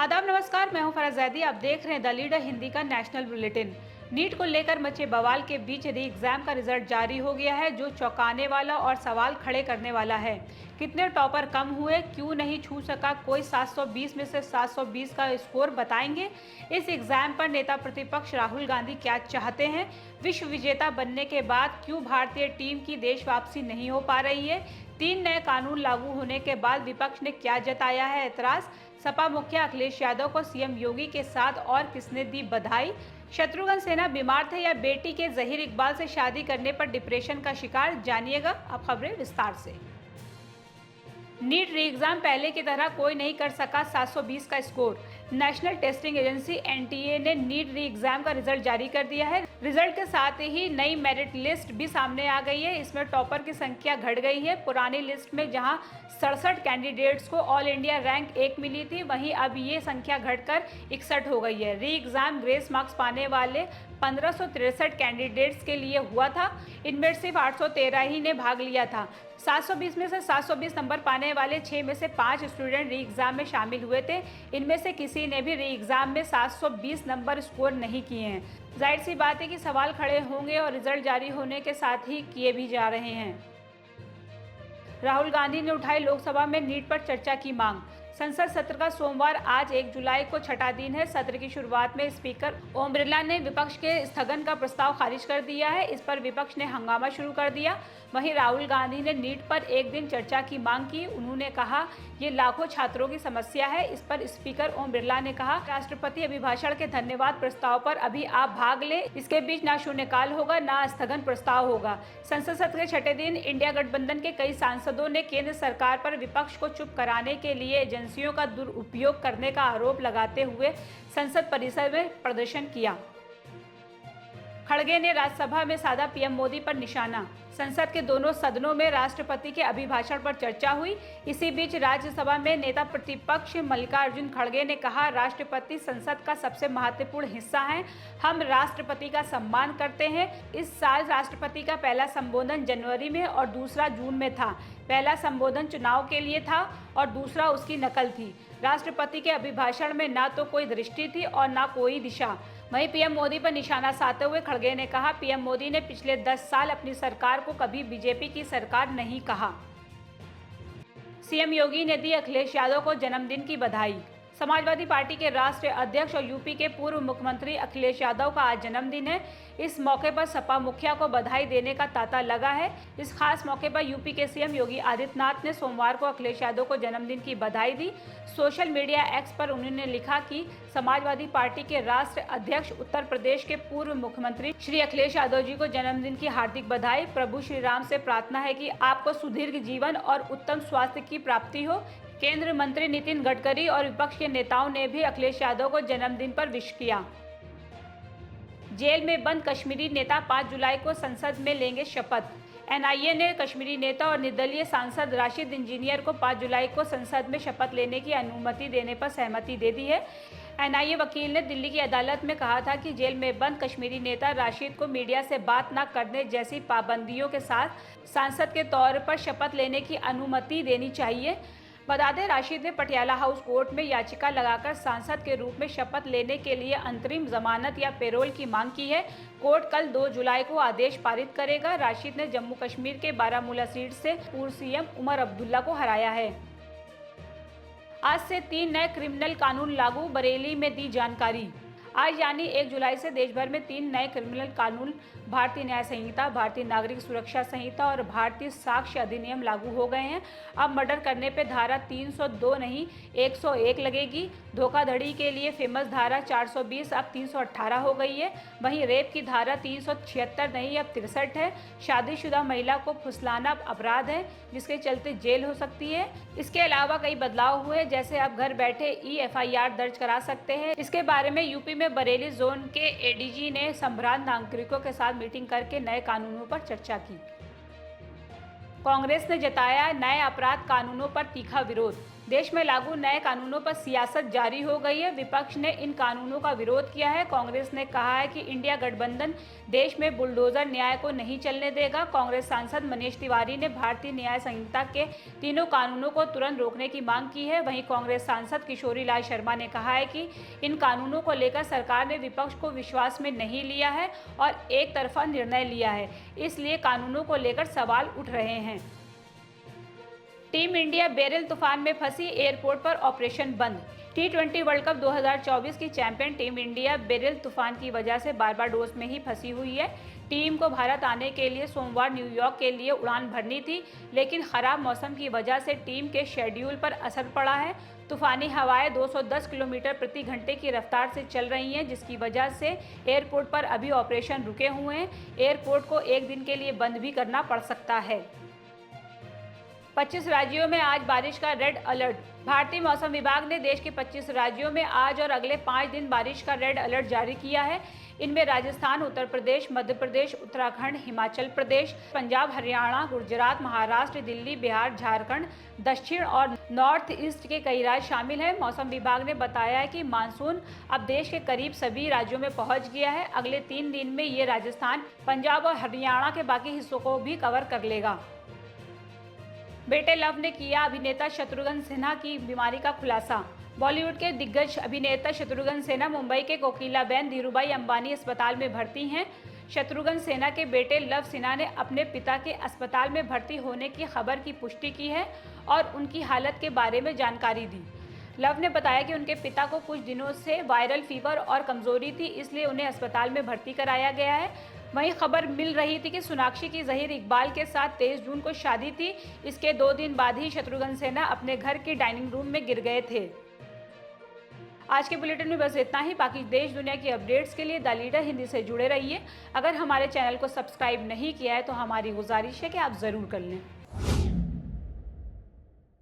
आदाब नमस्कार, मैं हूं फराज जैदी। आप देख रहे हैं द लीडर हिंदी का नेशनल बुलेटिन। नीट को लेकर मचे बवाल के बीच री एग्जाम का रिजल्ट जारी हो गया है, जो चौंकाने वाला और सवाल खड़े करने वाला है। कितने टॉपर कम हुए, क्यों नहीं छू सका कोई 720 में से 720 का स्कोर, बताएंगे। इस एग्जाम पर नेता प्रतिपक्ष राहुल गांधी क्या चाहते हैं, विश्व विजेता बनने के बाद क्यों भारतीय टीम की देश वापसी नहीं हो पा रही है, 3 नए कानून लागू होने के बाद विपक्ष ने क्या जताया है एतराज, सपा मुखिया अखिलेश यादव को सीएम योगी के साथ और किसने दी बधाई, शत्रुघ्न सिन्हा बीमार थे या बेटी के जहीर इकबाल से शादी करने पर डिप्रेशन का शिकार, जानिएगा अब खबरें विस्तार से। नीट री एग्जाम पहले की तरह कोई नहीं कर सका 720 का score. National testing agency NTA ने नीट री एग्जाम का रिजल्ट जारी कर दिया है। रिजल्ट के साथ ही नई मेरिट लिस्ट भी सामने आ गई है। इसमें टॉपर की संख्या घट गई है। पुरानी लिस्ट में जहां 67 कैंडिडेट्स को ऑल इंडिया रैंक 1 मिली थी, वहीं अब ये संख्या घटकर 61 हो गई है। री एग्जाम ग्रेस मार्क्स पाने वाले 1563 कैंडिडेट्स के लिए हुआ था। इनमें सिर्फ 813 ही ने भाग लिया था। 720 में से 720 नंबर पाने वाले 6 में से 5 स्टूडेंट री एग्जाम में शामिल हुए थे। इनमें से किसी ने भी री एग्जाम में 720 नंबर स्कोर नहीं किए हैं। जाहिर सी बात है कि सवाल खड़े होंगे और रिजल्ट जारी होने के साथ ही किए भी जा रहे हैं। राहुल गांधी ने उठाई लोकसभा में नीट पर चर्चा की मांग। संसद सत्र का सोमवार आज 1 जुलाई को छठा दिन है। सत्र की शुरुआत में स्पीकर ओम बिरला ने विपक्ष के स्थगन का प्रस्ताव खारिज कर दिया है। इस पर विपक्ष ने हंगामा शुरू कर दिया। वहीं राहुल गांधी ने नीट पर एक दिन चर्चा की मांग की। उन्होंने कहा, ये लाखों छात्रों की समस्या है। इस पर स्पीकर ओम बिरला ने कहा, राष्ट्रपति अभिभाषण के धन्यवाद प्रस्ताव पर अभी आप भाग ले। इसके बीच ना शून्यकाल होगा, ना स्थगन प्रस्ताव होगा। संसद सत्र के छठे दिन इंडिया गठबंधन के कई सांसदों ने केंद्र सरकार पर विपक्ष को चुप कराने के लिए एजेंसियों का दुरुपयोग करने का आरोप लगाते हुए संसद परिसर में प्रदर्शन किया। खड़गे ने राज्यसभा में साधा पीएम मोदी पर निशाना। संसद के दोनों सदनों में राष्ट्रपति के अभिभाषण पर चर्चा हुई। इसी बीच राज्यसभा में नेता प्रतिपक्ष मल्लिकार्जुन खड़गे ने कहा, राष्ट्रपति संसद का सबसे महत्वपूर्ण हिस्सा हैं। हम राष्ट्रपति का सम्मान करते हैं। इस साल राष्ट्रपति का पहला संबोधन जनवरी में और दूसरा जून में था। पहला संबोधन चुनाव के लिए था और दूसरा उसकी नकल थी। राष्ट्रपति के अभिभाषण में ना तो कोई दृष्टि थी और ना कोई दिशा। वहीं पीएम मोदी पर निशाना साधते हुए खड़गे ने कहा, पीएम मोदी ने पिछले 10 साल अपनी सरकार को कभी बीजेपी की सरकार नहीं कहा। सीएम योगी ने दी अखिलेश यादव को जन्मदिन की बधाई। समाजवादी पार्टी के राष्ट्रीय अध्यक्ष और यूपी के पूर्व मुख्यमंत्री अखिलेश यादव का आज जन्मदिन है। इस मौके पर सपा मुखिया को बधाई देने का तांता लगा है। इस खास मौके पर यूपी के सीएम योगी आदित्यनाथ ने सोमवार को अखिलेश यादव को जन्मदिन की बधाई दी। सोशल मीडिया एक्स पर उन्होंने लिखा कि समाजवादी पार्टी के राष्ट्रीय अध्यक्ष उत्तर प्रदेश के पूर्व मुख्यमंत्री श्री अखिलेश यादव जी को जन्मदिन की हार्दिक बधाई। प्रभु श्री राम से प्रार्थना है कि आपको सुदीर्घ जीवन और उत्तम स्वास्थ्य की प्राप्ति हो। केंद्रीय मंत्री नितिन गडकरी और विपक्ष के नेताओं ने भी अखिलेश यादव को जन्मदिन पर विश किया। जेल में बंद कश्मीरी नेता 5 जुलाई को संसद में लेंगे शपथ। एनआईए ने कश्मीरी नेता और निर्दलीय सांसद राशिद इंजीनियर को 5 जुलाई को संसद में शपथ लेने की अनुमति देने पर सहमति दे दी है। एनआईए वकील ने दिल्ली की अदालत में कहा था कि जेल में बंद कश्मीरी नेता राशिद को मीडिया से बात न करने जैसी पाबंदियों के साथ सांसद के तौर पर शपथ लेने की अनुमति देनी चाहिए। बता दें, राशिद ने पटियाला हाउस कोर्ट में याचिका लगाकर सांसद के रूप में शपथ लेने के लिए अंतरिम जमानत या पैरोल की मांग की है। कोर्ट कल 2 जुलाई को आदेश पारित करेगा। राशिद ने जम्मू कश्मीर के बारामूला सीट से पूर्व सीएम उमर अब्दुल्ला को हराया है। आज से 3 नए क्रिमिनल कानून लागू, बरेली में दी जानकारी। आज यानी 1 जुलाई से देश भर में 3 नए क्रिमिनल कानून भारतीय न्याय संहिता, भारतीय नागरिक सुरक्षा संहिता और भारतीय साक्ष्य अधिनियम लागू हो गए हैं। अब मर्डर करने पे धारा 302 नहीं 101 लगेगी। धोखाधड़ी के लिए फेमस धारा 420 अब 318 हो गई है। वहीं रेप की धारा 376 नहीं अब 63 है। शादीशुदा महिला को फुसलाना अपराध है, जिसके चलते जेल हो सकती है। इसके अलावा कई बदलाव हुए, जैसे अब घर बैठे EFIR दर्ज करा सकते हैं। इसके बारे में यूपी में बरेली जोन के एडीजी ने संभ्रांत नागरिकों के साथ मीटिंग करके नए कानूनों पर चर्चा की। कांग्रेस ने जताया नए अपराध कानूनों पर तीखा विरोध। देश में लागू नए कानूनों पर सियासत जारी हो गई है। विपक्ष ने इन कानूनों का विरोध किया है। कांग्रेस ने कहा है कि इंडिया गठबंधन देश में बुलडोजर न्याय को नहीं चलने देगा। कांग्रेस सांसद मनीष तिवारी ने भारतीय न्याय संहिता के तीनों कानूनों को तुरंत रोकने की मांग की है। वहीं कांग्रेस सांसद किशोरी लाल शर्मा ने कहा है कि इन कानूनों को लेकर सरकार ने विपक्ष को विश्वास में नहीं लिया है और एक तरफा निर्णय लिया है, इसलिए कानूनों को लेकर सवाल उठ रहे हैं। टीम इंडिया बेरिल तूफान में फंसी, एयरपोर्ट पर ऑपरेशन बंद। T20 वर्ल्ड कप 2024 की चैंपियन टीम इंडिया बेरिल तूफान की वजह से बारबाडोस में ही फंसी हुई है। टीम को भारत आने के लिए सोमवार न्यूयॉर्क के लिए उड़ान भरनी थी, लेकिन खराब मौसम की वजह से टीम के शेड्यूल पर असर पड़ा है। तूफानी हवाएं 210 किलोमीटर प्रति घंटे की रफ्तार से चल रही हैं, जिसकी वजह से एयरपोर्ट पर अभी ऑपरेशन रुके हुए हैं। एयरपोर्ट को एक दिन के लिए बंद भी करना पड़ सकता है। 25 राज्यों में आज बारिश का रेड अलर्ट। भारतीय मौसम विभाग ने देश के 25 राज्यों में आज और अगले 5 दिन बारिश का रेड अलर्ट जारी किया है। इनमें राजस्थान, उत्तर प्रदेश, मध्य प्रदेश, उत्तराखंड, हिमाचल प्रदेश, पंजाब, हरियाणा, गुजरात, महाराष्ट्र, दिल्ली, बिहार, झारखंड, दक्षिण और नॉर्थ ईस्ट के कई राज्य शामिल हैं। मौसम विभाग ने बताया है कि मानसून अब देश के करीब सभी राज्यों में पहुंच गया है। अगले 3 दिन में ये राजस्थान, पंजाब और हरियाणा के बाकी हिस्सों को भी कवर कर लेगा। बेटे लव ने किया अभिनेता शत्रुघ्न सिन्हा की बीमारी का खुलासा। बॉलीवुड के दिग्गज अभिनेता शत्रुघ्न सिन्हा मुंबई के कोकिलाबेन धीरूभाई अंबानी अस्पताल में भर्ती हैं। शत्रुघ्न सिन्हा के बेटे लव सिन्हा ने अपने पिता के अस्पताल में भर्ती होने की खबर की पुष्टि की है और उनकी हालत के बारे में जानकारी दी। लव ने बताया कि उनके पिता को कुछ दिनों से वायरल फीवर और कमजोरी थी, इसलिए उन्हें अस्पताल में भर्ती कराया गया है। वहीं खबर मिल रही थी कि सोनाक्षी की ज़हीर इकबाल के साथ 23 जून को शादी थी। इसके 2 दिन बाद ही शत्रुघ्न सिन्हा अपने घर के डाइनिंग रूम में गिर गए थे। आज के बुलेटिन में बस इतना ही। बाकी देश दुनिया की अपडेट्स के लिए द लीडर हिंदी से जुड़े रहिए। अगर हमारे चैनल को सब्सक्राइब नहीं किया है तो हमारी गुजारिश है कि आप ज़रूर कर लें।